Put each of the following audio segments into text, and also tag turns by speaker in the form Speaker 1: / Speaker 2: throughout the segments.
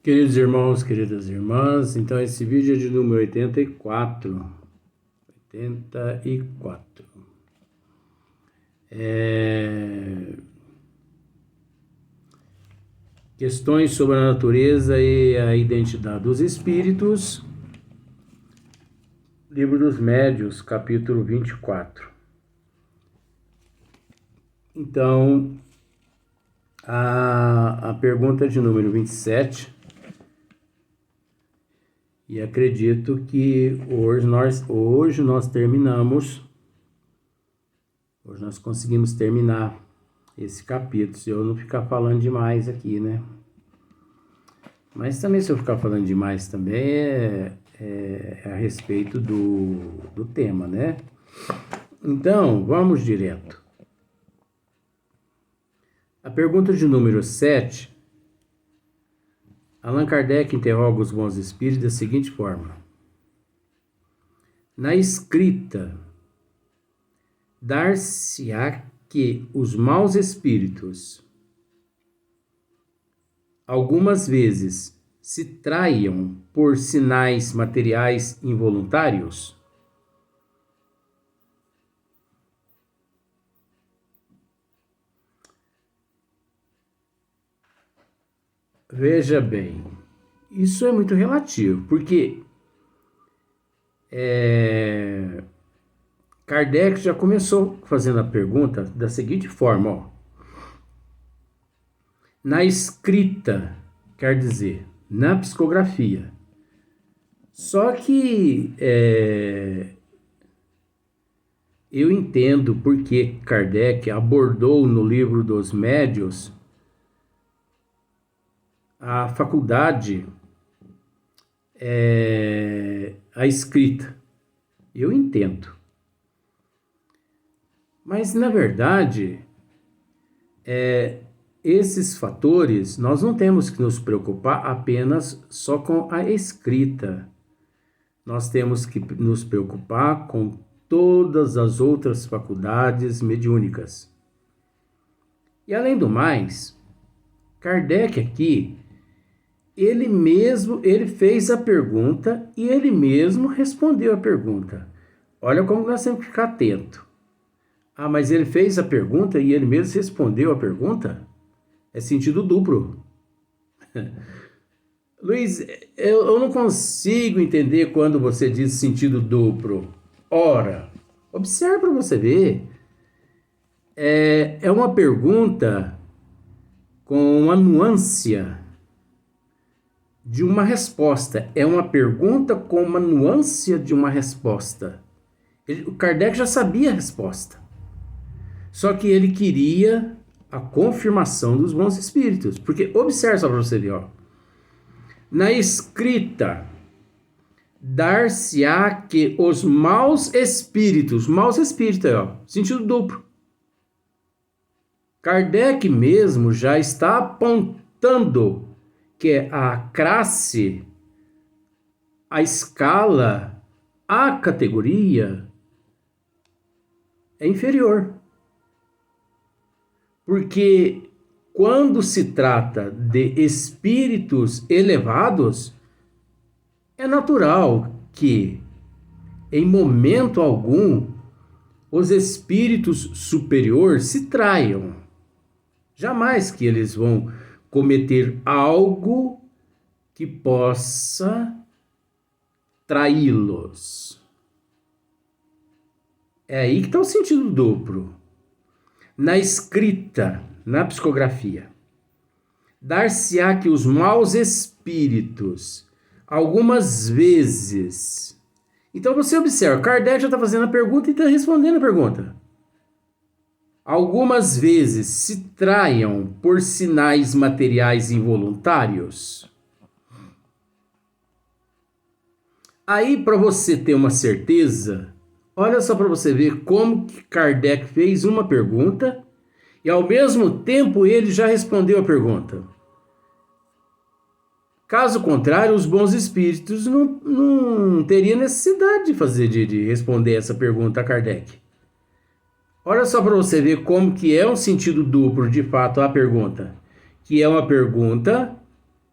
Speaker 1: Queridos irmãos, queridas irmãs, então esse vídeo é de número 84. 84. Questões sobre a natureza e a identidade dos espíritos. Livro dos Médiuns, capítulo 24. Então, a pergunta de número 27. E acredito que hoje nós terminamos, hoje nós conseguimos terminar esse capítulo, se eu não ficar falando demais aqui, né? Mas também se eu ficar falando demais também é a respeito do tema, né? Então, vamos direto. A pergunta de número 7... Allan Kardec interroga os bons espíritos da seguinte forma: na escrita, dar-se-á que os maus espíritos algumas vezes se traiam por sinais materiais involuntários? Veja bem, isso é muito relativo, porque Kardec já começou fazendo a pergunta da seguinte forma, ó. Na escrita, quer dizer, na psicografia. Só que eu entendo porque Kardec abordou no livro dos Médiuns a faculdade, a escrita. Eu entendo. Mas, na verdade, esses fatores, nós não temos que nos preocupar apenas só com a escrita. Nós temos que nos preocupar com todas as outras faculdades mediúnicas. E, além do mais, Kardec aqui, ele fez a pergunta e ele mesmo respondeu a pergunta. Olha como nós temos que ficar atento. Ah, mas ele fez a pergunta e ele mesmo respondeu a pergunta? É sentido duplo. Luiz, eu não consigo entender quando você diz sentido duplo. Ora, observe para você ver. É uma pergunta com uma nuance de uma resposta. É uma pergunta com uma nuance de uma resposta. O Kardec já sabia a resposta. Só que ele queria a confirmação dos bons espíritos. Porque, observe só para você ver, ó. Na escrita, dar-se-á que os maus espíritos, ó, sentido duplo. Kardec mesmo já está apontando que a classe, a escala, a categoria é inferior. Porque quando se trata de espíritos elevados, é natural que, em momento algum, os espíritos superiores se traiam. Jamais que eles vão cometer algo que possa traí-los. É aí que está o sentido duplo. Na escrita, na psicografia, dar-se-á que os maus espíritos, algumas vezes... Então você observa, Kardec já está fazendo a pergunta e está respondendo a pergunta. Algumas vezes se traiam por sinais materiais involuntários. Aí, para você ter uma certeza, olha só para você ver como que Kardec fez uma pergunta e, ao mesmo tempo, ele já respondeu a pergunta. Caso contrário, os bons espíritos não teriam necessidade de responder essa pergunta a Kardec. Olha só para você ver como que é um sentido duplo, de fato, a pergunta. Que é uma pergunta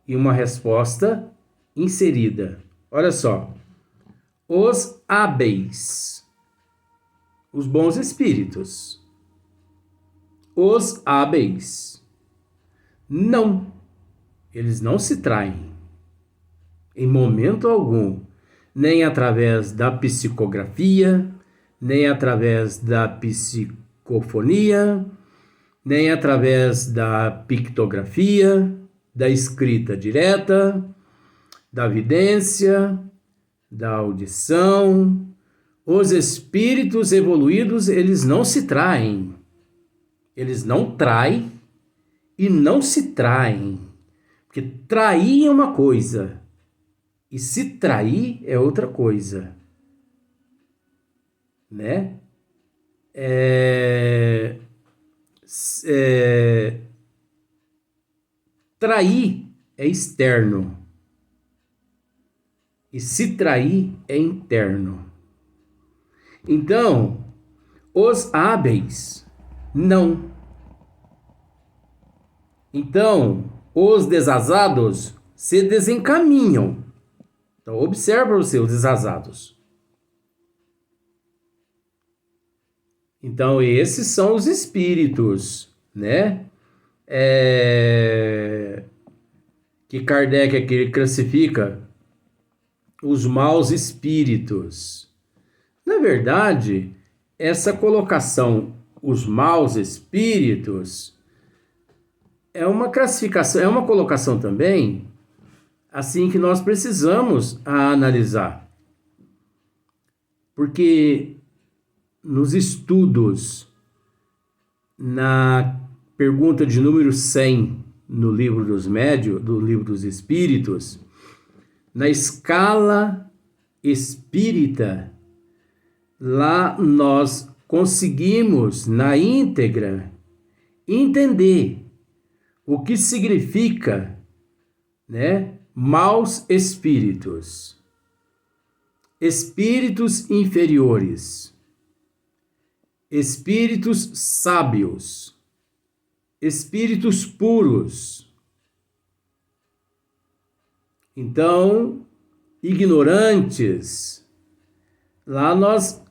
Speaker 1: e uma resposta inserida. Olha só. Os hábeis, os bons espíritos. Os hábeis, não, eles não se traem, em momento algum, nem através da psicografia, nem através da psicofonia, nem através da pictografia, da escrita direta, da vidência, da audição. Os espíritos evoluídos, eles não se traem. Eles não traem e não se traem. Porque trair é uma coisa e se trair é outra coisa. Né? Trair é externo e se trair é interno. Então, os hábeis, não. Então, os desazados se desencaminham. Então, observa os seus desazados. Então, esses são os espíritos, né? Que Kardec aqui classifica os maus espíritos. Na verdade, essa colocação, os maus espíritos, é uma classificação, é uma colocação também, assim, que nós precisamos analisar. Porque nos estudos, na pergunta de número 100, no livro dos médios, do livro dos espíritos, na escala espírita, lá nós conseguimos, na íntegra, entender o que significa, né, maus espíritos, espíritos inferiores, espíritos sábios, espíritos puros. Então, ignorantes, lá nós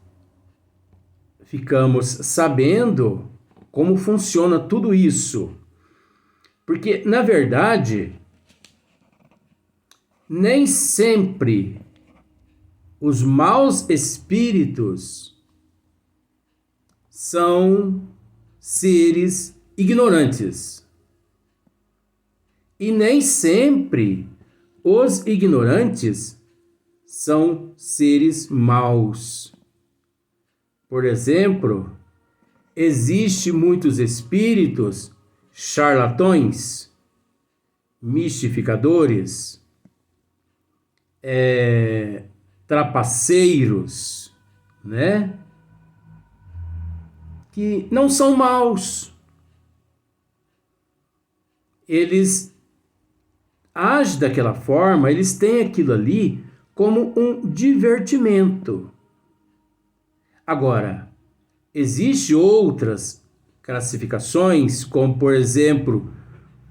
Speaker 1: ficamos sabendo como funciona tudo isso. Porque, na verdade, nem sempre os maus espíritos são seres ignorantes. E nem sempre os ignorantes são seres maus. Por exemplo, existem muitos espíritos charlatões, mistificadores, trapaceiros, né? Que não são maus. Eles agem daquela forma, eles têm aquilo ali como um divertimento. Agora, existem outras classificações, como, por exemplo,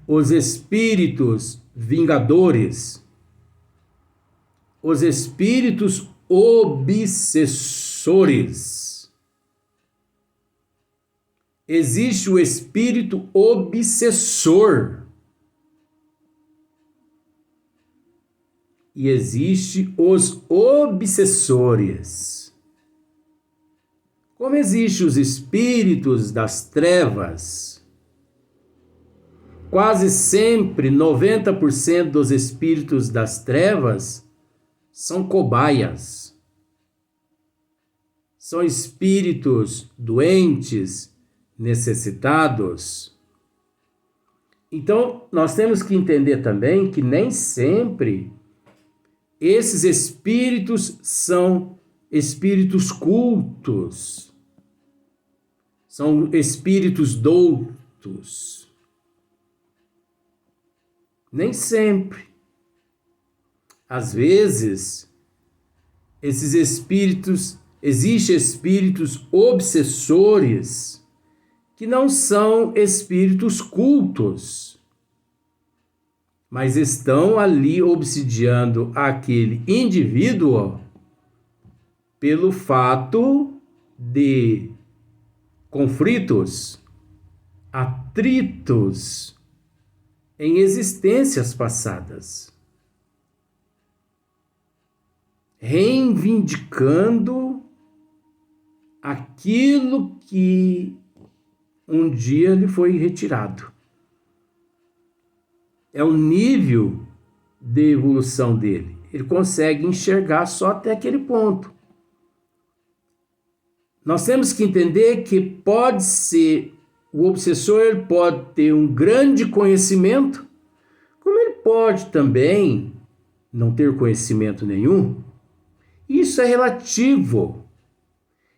Speaker 1: os espíritos vingadores, os espíritos obsessores. Existe o espírito obsessor. E existe os obsessores. Como existem os espíritos das trevas, quase sempre 90% dos espíritos das trevas são cobaias. São espíritos doentes, necessitados. Então, nós temos que entender também que nem sempre esses espíritos são espíritos cultos. São espíritos doutos. Nem sempre. Às vezes, esses espíritos, existem espíritos obsessores que não são espíritos cultos, mas estão ali obsidiando aquele indivíduo pelo fato de conflitos, atritos em existências passadas, reivindicando aquilo que um dia lhe foi retirado. É o nível de evolução dele. Ele consegue enxergar só até aquele ponto. Nós temos que entender que pode ser, o obsessor ele pode ter um grande conhecimento, como ele pode também não ter conhecimento nenhum. Isso é relativo.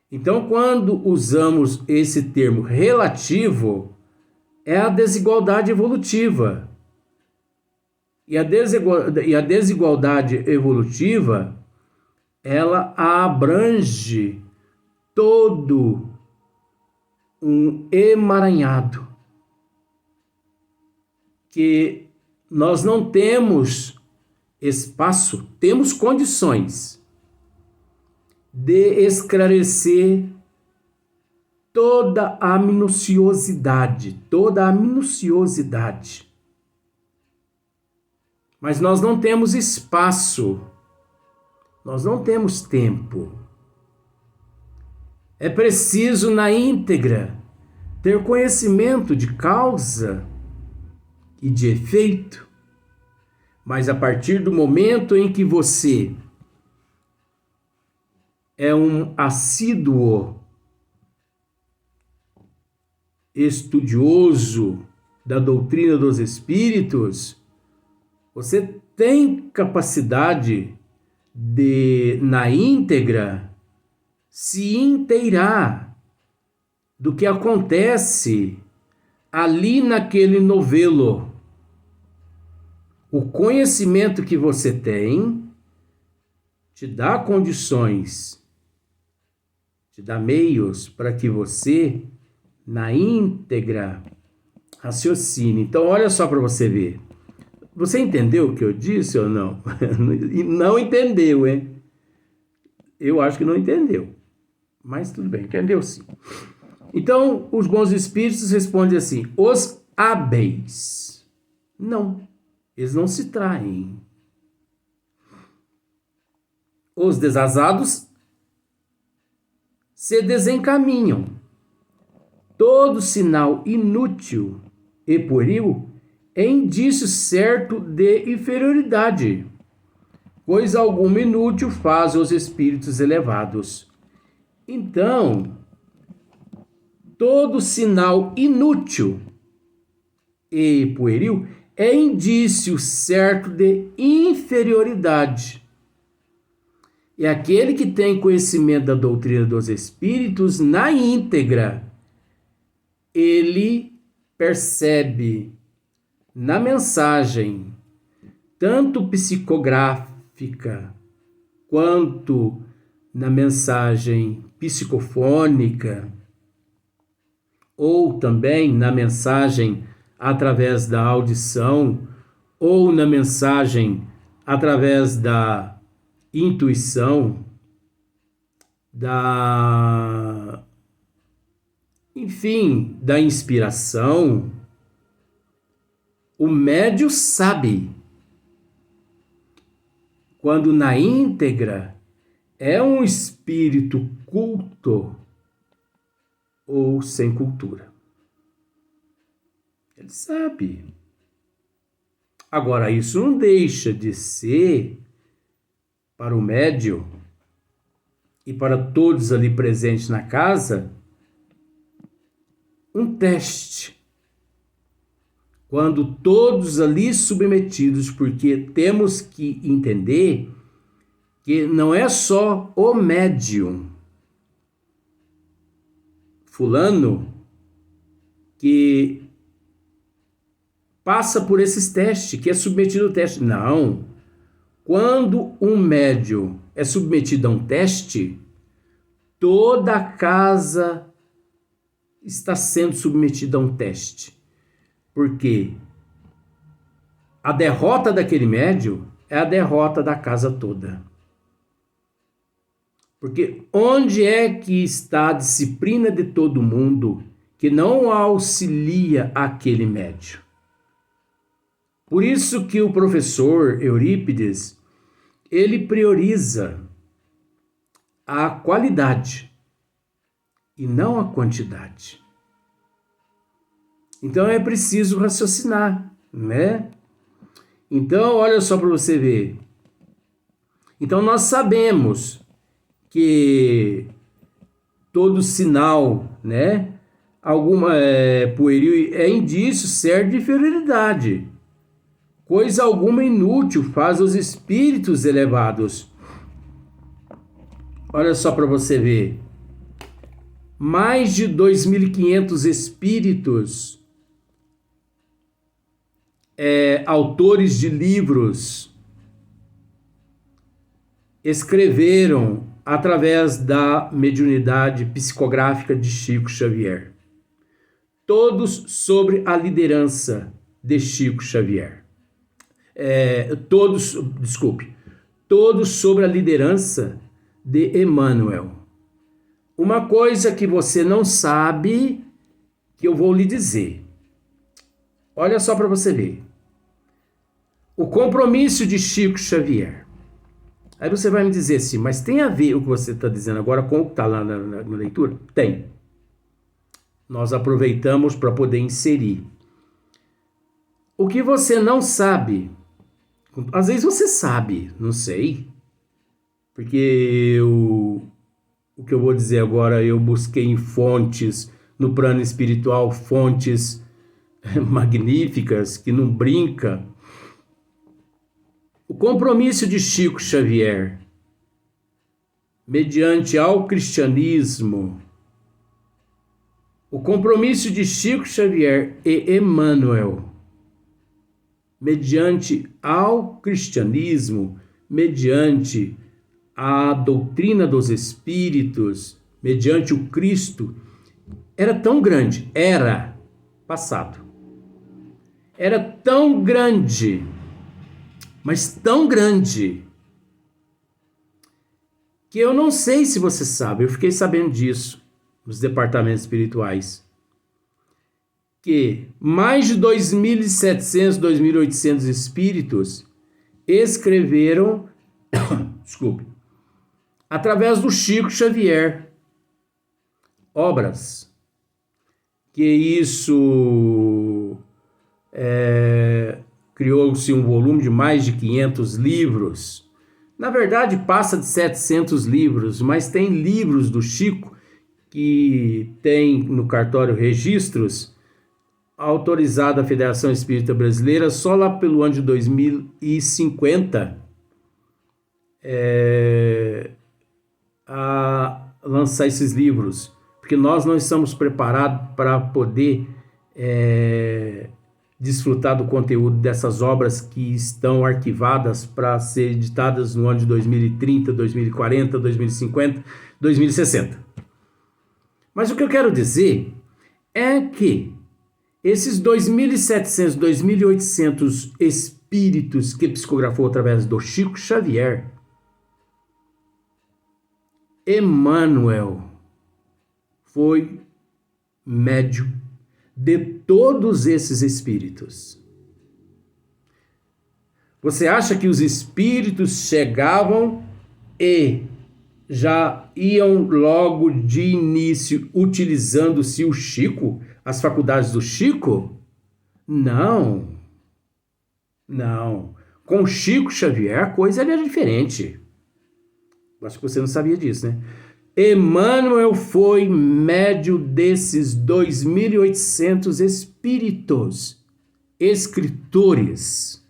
Speaker 1: Então, quando usamos esse termo relativo, é a desigualdade evolutiva. E a desigualdade evolutiva, ela abrange todo um emaranhado que nós não temos espaço, temos condições de esclarecer toda a minuciosidade, Mas nós não temos espaço, nós não temos tempo. É preciso, na íntegra, ter conhecimento de causa e de efeito. Mas a partir do momento em que você é um assíduo estudioso da doutrina dos espíritos, você tem capacidade de, na íntegra, se inteirar do que acontece ali naquele novelo. O conhecimento que você tem te dá condições, te dá meios para que você, na íntegra, raciocine. Então, olha só para você ver. Você entendeu o que eu disse ou não? Não entendeu, hein? Eu acho que não entendeu. Mas tudo bem, entendeu sim. Então, os bons espíritos respondem assim: os hábeis. Não, eles não se traem. Os desazados se desencaminham. Todo sinal inútil e pueril é indício certo de inferioridade. Coisa alguma inútil faz os espíritos elevados. Então, todo sinal inútil e pueril é indício certo de inferioridade. E aquele que tem conhecimento da doutrina dos espíritos na íntegra, ele percebe na mensagem, tanto psicográfica quanto na mensagem psicofônica, ou também na mensagem através da audição, ou na mensagem através da intuição, enfim, da inspiração, o médium sabe quando na íntegra é um espírito culto ou sem cultura. Ele sabe. Agora, isso não deixa de ser, para o médium e para todos ali presentes na casa, um teste. Quando todos ali submetidos, porque temos que entender que não é só o médium fulano que passa por esses testes, que é submetido ao teste. Não. Quando um médium é submetido a um teste, toda a casa está sendo submetida a um teste. Porque a derrota daquele médium é a derrota da casa toda. Porque onde é que está a disciplina de todo mundo que não auxilia aquele médium? Por isso que o professor Eurípides, ele prioriza a qualidade e não a quantidade. Então é preciso raciocinar, né? Então, olha só para você ver. Então nós sabemos que todo sinal, né, alguma pueril é indício certo de inferioridade. Coisa alguma inútil faz os espíritos elevados. Olha só para você ver. Mais de 2.500 espíritos, autores de livros, escreveram através da mediunidade psicográfica de Chico Xavier. Todos sobre a liderança de Chico Xavier. Todos sobre a liderança de Emmanuel. Uma coisa que você não sabe, que eu vou lhe dizer. Olha só para você ver. O compromisso de Chico Xavier. Aí você vai me dizer assim, mas tem a ver o que você está dizendo agora com o que está lá na leitura? Tem. Nós aproveitamos para poder inserir. O que você não sabe, às vezes você sabe, não sei, porque o que eu vou dizer agora, eu busquei em fontes, no plano espiritual, fontes magníficas, que não brinca. O compromisso de Chico Xavier, mediante ao cristianismo, o compromisso de Chico Xavier e Emmanuel, mediante ao cristianismo, mediante a doutrina dos espíritos, mediante o Cristo, era tão grande, era passado. Era tão grande, mas tão grande, que eu não sei se você sabe, eu fiquei sabendo disso nos departamentos espirituais, que mais de 2.700, 2.800 espíritos escreveram, através do Chico Xavier, obras, que isso criou-se um volume de mais de 500 livros. Na verdade, passa de 700 livros, mas tem livros do Chico que tem no cartório registros autorizado a Federação Espírita Brasileira só lá pelo ano de 2050 a lançar esses livros, porque nós não estamos preparados para poder desfrutar do conteúdo dessas obras que estão arquivadas para ser editadas no ano de 2030, 2040, 2050, 2060. Mas o que eu quero dizer é que esses 2.700, 2.800 espíritos que psicografou através do Chico Xavier, Emmanuel foi médium de todos esses espíritos. Você acha que os espíritos chegavam e já iam logo de início utilizando-se o Chico, as faculdades do Chico? Não. Com Chico Xavier a coisa era diferente. Acho que você não sabia disso, né? Emmanuel foi médium desses 2.800 espíritos, escritores,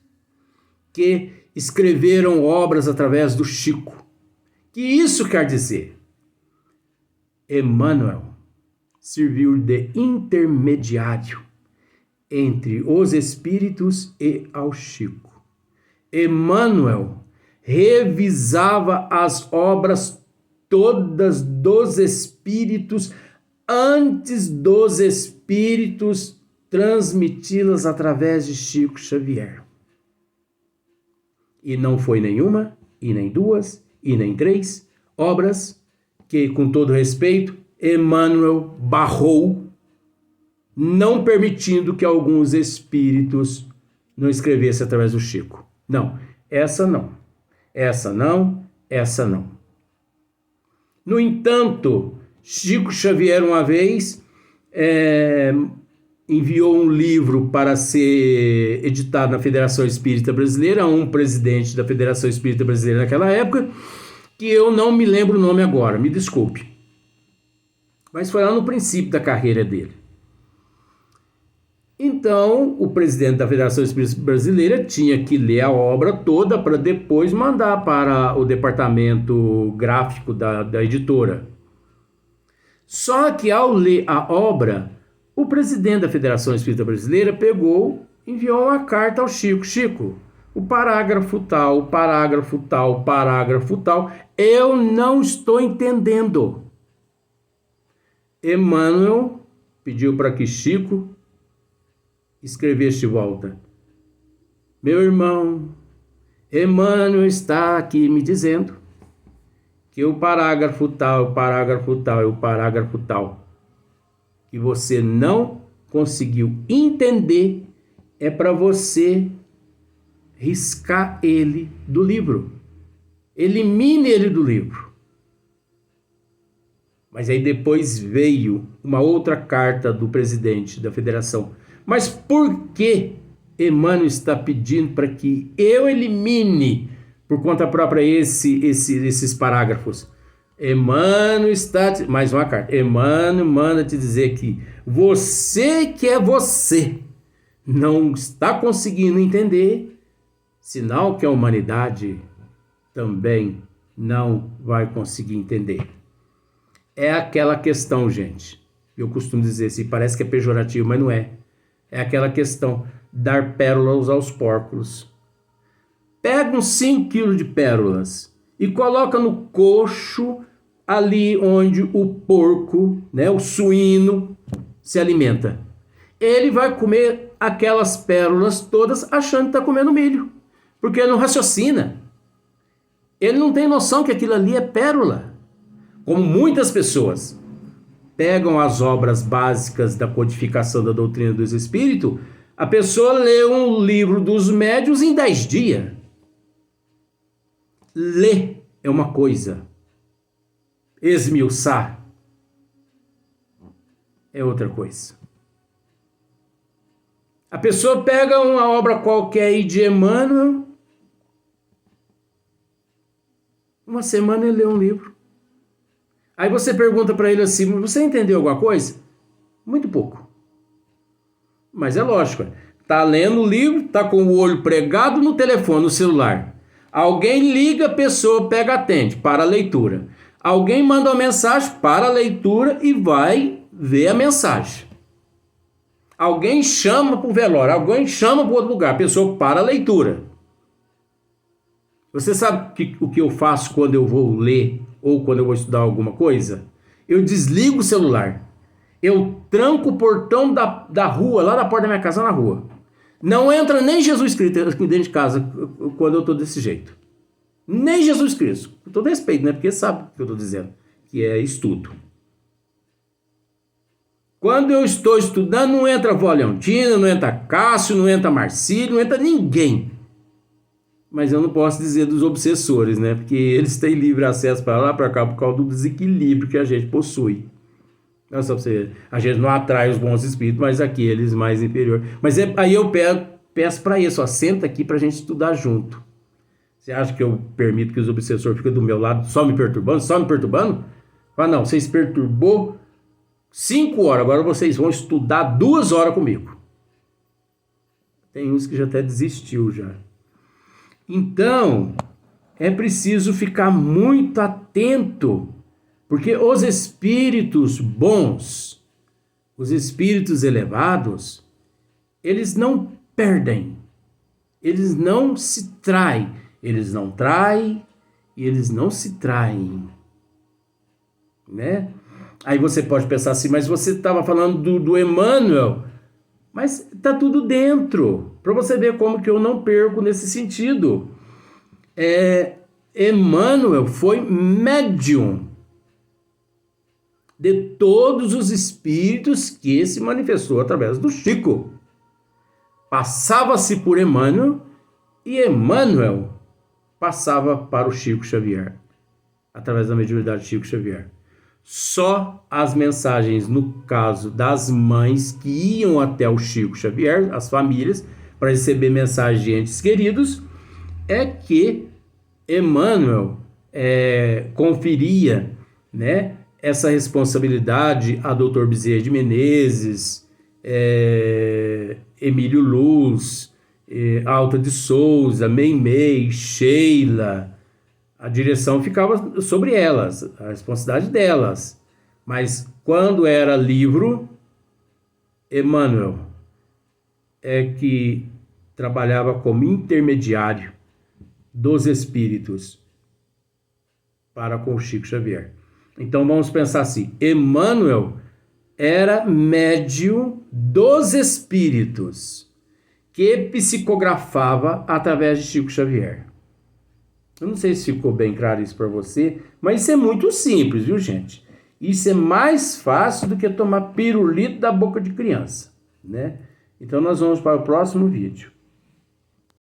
Speaker 1: que escreveram obras através do Chico. Que isso quer dizer? Emmanuel serviu de intermediário entre os espíritos e ao Chico. Emmanuel revisava as obras todas dos espíritos antes dos espíritos transmiti-las através de Chico Xavier. E não foi nenhuma, e nem duas, e nem três obras que, com todo respeito, Emmanuel barrou, não permitindo que alguns espíritos não escrevessem através do Chico. Não, essa não, essa não, essa não. No entanto, Chico Xavier uma vez enviou um livro para ser editado na Federação Espírita Brasileira, a um presidente da Federação Espírita Brasileira naquela época, que eu não me lembro o nome agora, me desculpe. Mas foi lá no princípio da carreira dele. Então, o presidente da Federação Espírita Brasileira tinha que ler a obra toda para depois mandar para o departamento gráfico da editora. Só que ao ler a obra, o presidente da Federação Espírita Brasileira pegou, enviou uma carta ao Chico. Chico, o parágrafo tal, parágrafo tal, parágrafo tal, eu não estou entendendo. Emmanuel pediu para que Chico escrevesse de volta. Meu irmão, Emmanuel está aqui me dizendo que o parágrafo tal, o parágrafo tal e o parágrafo tal que você não conseguiu entender é para você riscar ele do livro. Elimine ele do livro. Mas aí depois veio uma outra carta do presidente da federação. Mas por que Emmanuel está pedindo para que eu elimine por conta própria esses parágrafos? Emmanuel está... Mais uma carta. Emmanuel manda te dizer que você que é você não está conseguindo entender, sinal que a humanidade também não vai conseguir entender. É aquela questão, gente. Eu costumo dizer assim, parece que é pejorativo, mas não é. É aquela questão, dar pérolas aos porcos. Pega uns 5 quilos de pérolas e coloca no coxo ali onde o porco, né, o suíno, se alimenta. Ele vai comer aquelas pérolas todas achando que está comendo milho, porque ele não raciocina. Ele não tem noção que aquilo ali é pérola. Como muitas pessoas pegam as obras básicas da codificação da doutrina dos espíritos, a pessoa lê um livro dos médiuns em 10 dias. Ler é uma coisa, esmiuçar é outra coisa. A pessoa pega uma obra qualquer aí de Emmanuel, uma semana ele lê um livro. Aí você pergunta para ele assim, você entendeu alguma coisa? Muito pouco. Mas é lógico, tá lendo o livro, tá com o olho pregado no telefone, no celular. Alguém liga, a pessoa pega, atende, para a leitura. Alguém manda uma mensagem, para a leitura e vai ver a mensagem. Alguém chama para o velório, alguém chama para outro lugar, a pessoa para a leitura. Você sabe o que eu faço quando eu vou ler ou quando eu vou estudar alguma coisa? Eu desligo o celular. Eu tranco o portão da rua, lá da porta da minha casa, na rua. Não entra nem Jesus Cristo aqui dentro de casa quando eu estou desse jeito. Nem Jesus Cristo. Com todo respeito, né? Porque sabe o que eu estou dizendo, que é estudo. Quando eu estou estudando, não entra Vó Leontina, não entra Cássio, não entra Marcílio, não entra ninguém. Mas eu não posso dizer dos obsessores, né? Porque eles têm livre acesso para lá, para cá, por causa do desequilíbrio que a gente possui. Não é só pra você, a gente não atrai os bons espíritos, mas aqueles mais inferiores. Mas aí eu peço para isso, ó, senta aqui para a gente estudar junto. Você acha que eu permito que os obsessores fiquem do meu lado só me perturbando? Só me perturbando? Ah, não, vocês perturbou 5 horas, agora vocês vão estudar 2 horas comigo. Tem uns que já até desistiu já. Então, é preciso ficar muito atento, porque os espíritos bons, os espíritos elevados, eles não perdem, eles não se traem, eles não traem e eles não se traem, né? Aí você pode pensar assim, mas você estava falando do Emmanuel, mas está tudo dentro, para você ver como que eu não perco nesse sentido. Emmanuel foi médium de todos os espíritos que se manifestou através do Chico. Passava-se por Emmanuel e Emmanuel passava para o Chico Xavier, através da mediunidade de Chico Xavier. Só as mensagens, no caso das mães que iam até o Chico Xavier, as famílias, para receber mensagens de entes queridos, é que Emmanuel conferia, né, essa responsabilidade a Dr. Bezerra de Menezes, Emílio Luz, Alta de Souza, Meimei, Sheila. A direção ficava sobre elas, a responsabilidade delas. Mas quando era livro, Emmanuel que trabalhava como intermediário dos espíritos para com o Chico Xavier. Então vamos pensar assim, Emmanuel era médium dos espíritos que psicografava através de Chico Xavier. Eu não sei se ficou bem claro isso para você, mas isso é muito simples, viu, gente? Isso é mais fácil do que tomar pirulito da boca de criança, né? Então nós vamos para o próximo vídeo.